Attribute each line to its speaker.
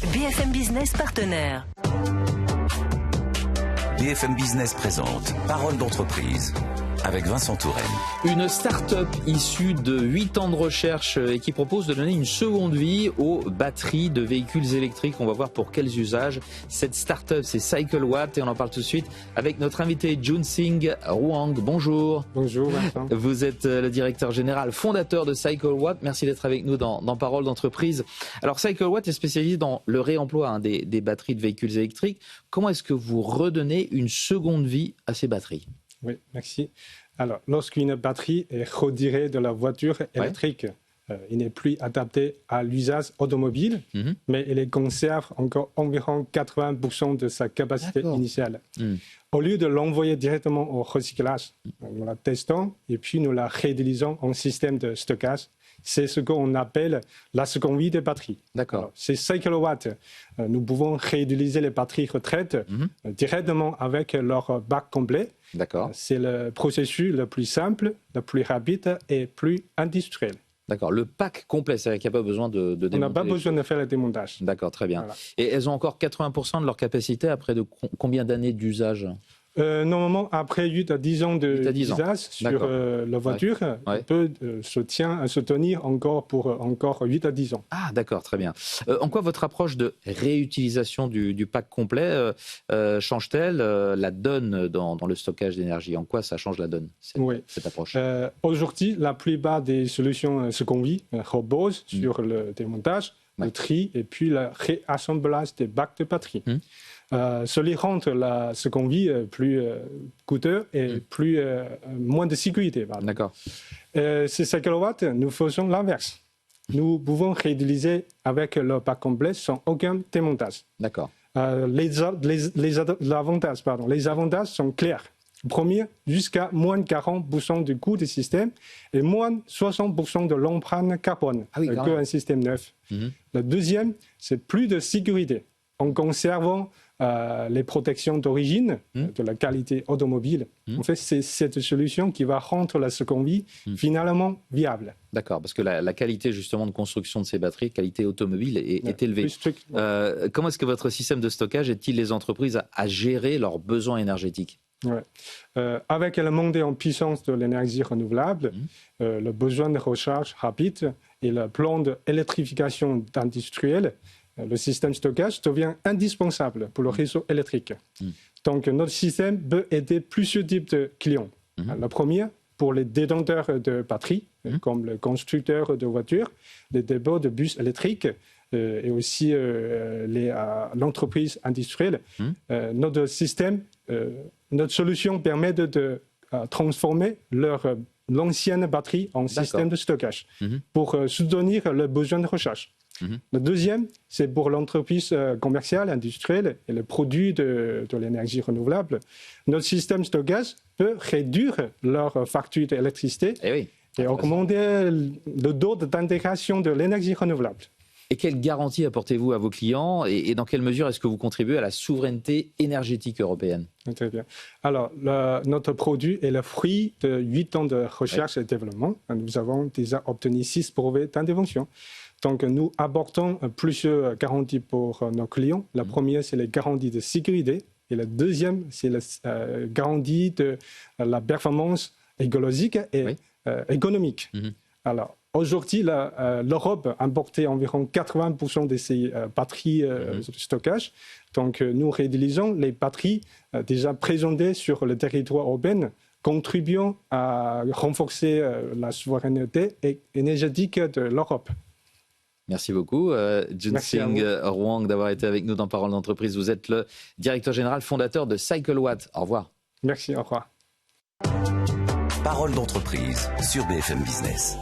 Speaker 1: BFM Business partenaire.
Speaker 2: BFM Business présente Parole d'entreprise avec Vincent Touraine.
Speaker 3: Une start-up issue de 8 ans de recherche et qui propose de donner une seconde vie aux batteries de véhicules électriques. On va voir pour quels usages. Cette start-up, c'est CycleWatt et on en parle tout de suite avec notre invité Junsing Ruang. Bonjour.
Speaker 4: Bonjour Vincent.
Speaker 3: Vous êtes le directeur général, fondateur de CycleWatt. Merci d'être avec nous dans Parole d'entreprise. Alors CycleWatt est spécialisé dans le réemploi des batteries de véhicules électriques. Comment est-ce que vous redonnez une seconde vie à ces batteries ?
Speaker 4: Oui, merci. Alors, lorsqu'une batterie est retirée de la voiture électrique, il n'est plus adapté à l'usage automobile, mais il conserve encore environ 80% de sa capacité initiale. Au lieu de l'envoyer directement au recyclage, nous la testons et puis nous la réutilisons en système de stockage. C'est ce qu'on appelle la seconde vie des batteries.
Speaker 3: D'accord.
Speaker 4: C'est CycleWatt. Nous pouvons réutiliser les batteries retraites directement avec leur bac complet.
Speaker 3: D'accord.
Speaker 4: C'est le processus le plus simple, le plus rapide et plus industriel.
Speaker 3: D'accord. Le pack complet, c'est-à-dire qu'il n'y a pas besoin de démonter.
Speaker 4: On n'a pas besoin de faire le démontage.
Speaker 3: D'accord, très bien.
Speaker 4: Voilà.
Speaker 3: Et elles ont encore 80% de leur capacité après combien d'années d'usage ?
Speaker 4: Normalement, après 8 à 10 ans d'usage sur la voiture, on peut se tenir encore pour encore 8 à 10 ans.
Speaker 3: Ah, d'accord, très bien. En quoi votre approche de réutilisation du pack complet change-t-elle la donne dans le stockage d'énergie ? En quoi ça change la donne, cette approche ?
Speaker 4: Aujourd'hui, la plupart des solutions seconde vie reposent sur le démontage, le tri et puis le réassemblage des bacs de batterie. Cela rend la seconde vie plus coûteuse et moins de sécurité.
Speaker 3: D'accord.
Speaker 4: C'est CycleWatt, nous faisons l'inverse. Nous pouvons réutiliser avec le pack complet sans aucun démontage.
Speaker 3: D'accord.
Speaker 4: Les avantages sont clairs. Premier, jusqu'à moins 40% du coût du système et moins 60% de l'empreinte carbone qu'un système neuf. Le deuxième, c'est plus de sécurité en conservant les protections d'origine de la qualité automobile. En fait, c'est cette solution qui va rendre la seconde vie finalement viable.
Speaker 3: D'accord, parce que la qualité justement de construction de ces batteries, qualité automobile, est élevée. Comment est-ce que votre système de stockage aide-t-il les entreprises à gérer leurs besoins énergétiques ?
Speaker 4: Avec la montée en puissance de l'énergie renouvelable, le besoin de recharge rapide et le plan d'électrification industrielle, le système de stockage devient indispensable pour le réseau électrique. Donc, notre système peut aider plusieurs types de clients. Le premier, pour les détenteurs de batteries, comme les constructeurs de voitures, les dépôts de bus électriques et aussi l'entreprise industrielle. Notre solution permet de transformer l'ancienne batterie en système de stockage pour soutenir le besoin de recharge. Le deuxième, c'est pour l'entreprise commerciale, industrielle et le produit de l'énergie renouvelable. Notre système de stockage peut réduire leur facture d'électricité et augmenter le taux d'intégration de l'énergie renouvelable.
Speaker 3: Et quelle garantie apportez-vous à vos clients et dans quelle mesure est-ce que vous contribuez à la souveraineté énergétique européenne ?
Speaker 4: Très bien. Alors, notre produit est le fruit de 8 ans de recherche et développement. Nous avons déjà obtenu 6 brevets d'intervention. Donc, nous apportons plusieurs garanties pour nos clients. La première, c'est les garanties de sécurité. Et la deuxième, c'est la garantie de la performance écologique et économique. Alors, aujourd'hui, l'Europe importe environ 80% de ses batteries de stockage. Donc, nous réutilisons les batteries déjà présentées sur le territoire européen, contribuant à renforcer la souveraineté énergétique de l'Europe.
Speaker 3: Merci beaucoup, Junsing Ruang, d'avoir été avec nous dans Parole d'entreprise. Vous êtes le directeur général fondateur de CycleWatt. Au revoir.
Speaker 4: Merci, au revoir.
Speaker 2: Parole d'entreprise sur BFM Business.